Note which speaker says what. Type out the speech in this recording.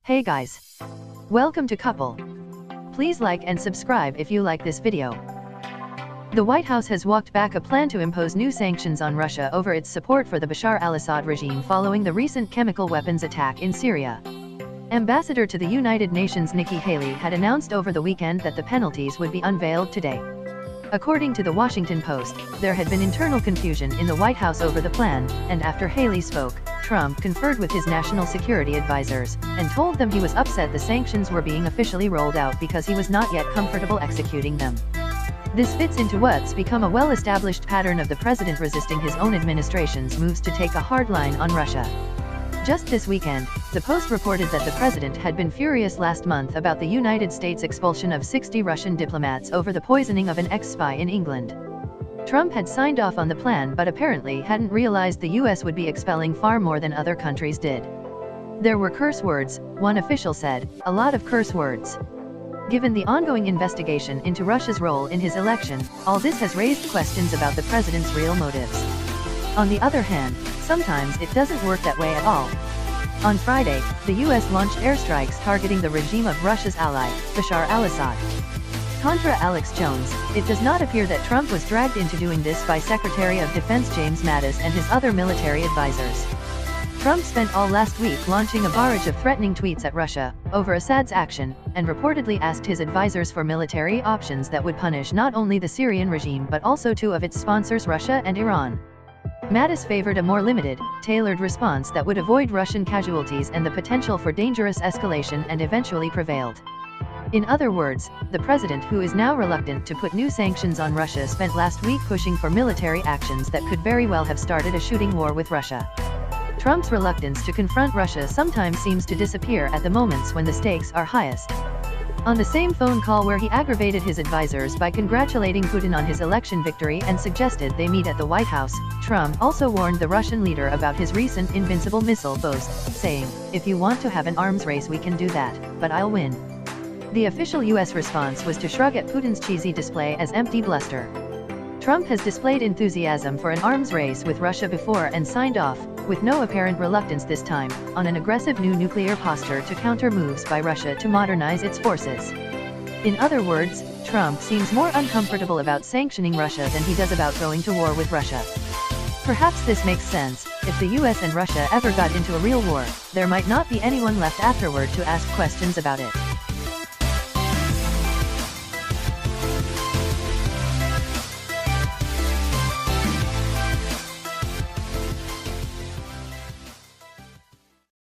Speaker 1: Hey guys! Welcome to Couple. Please like and subscribe if you like this video. The White House has walked back a plan to impose new sanctions on Russia over its support for the Bashar al-Assad regime following the recent chemical weapons attack in Syria. Ambassador to the United Nations Nikki Haley had announced over the weekend that the penalties would be unveiled today. According to the Washington Post, there had been internal confusion in the White House over the plan, and after Haley spoke, Trump conferred with his national security advisors, and told them he was upset the sanctions were being officially rolled out because he was not yet comfortable executing them. This fits into what's become a well-established pattern of the president resisting his own administration's moves to take a hard line on Russia. Just this weekend, the Post reported that the president had been furious last month about the United States' expulsion of 60 Russian diplomats over the poisoning of an ex-spy in England. Trump had signed off on the plan but apparently hadn't realized the US would be expelling far more than other countries did. There were curse words, one official said, a lot of curse words. Given the ongoing investigation into Russia's role in his election, all this has raised questions about the president's real motives. On the other hand, sometimes it doesn't work that way at all. On Friday, the US launched airstrikes targeting the regime of Russia's ally, Bashar al-Assad. Contra Alex Jones, it does not appear that Trump was dragged into doing this by Secretary of Defense James Mattis and his other military advisors. Trump spent all last week launching a barrage of threatening tweets at Russia over Assad's action, and reportedly asked his advisors for military options that would punish not only the Syrian regime but also two of its sponsors, Russia and Iran. Mattis favored a more limited, tailored response that would avoid Russian casualties and the potential for dangerous escalation, and eventually prevailed. In other words, the president, who is now reluctant to put new sanctions on Russia, spent last week pushing for military actions that could very well have started a shooting war with Russia. Trump's reluctance to confront Russia sometimes seems to disappear at the moments when the stakes are highest. On the same phone call where he aggravated his advisors by congratulating Putin on his election victory and suggested they meet at the White House, Trump also warned the Russian leader about his recent invincible missile boast, saying, "If you want to have an arms race we can do that, but I'll win." The official US response was to shrug at Putin's cheesy display as empty bluster. Trump has displayed enthusiasm for an arms race with Russia before and signed off, with no apparent reluctance this time, on an aggressive new nuclear posture to counter moves by Russia to modernize its forces. In other words, Trump seems more uncomfortable about sanctioning Russia than he does about going to war with Russia. Perhaps this makes sense. If the US and Russia ever got into a real war, there might not be anyone left afterward to ask questions about it.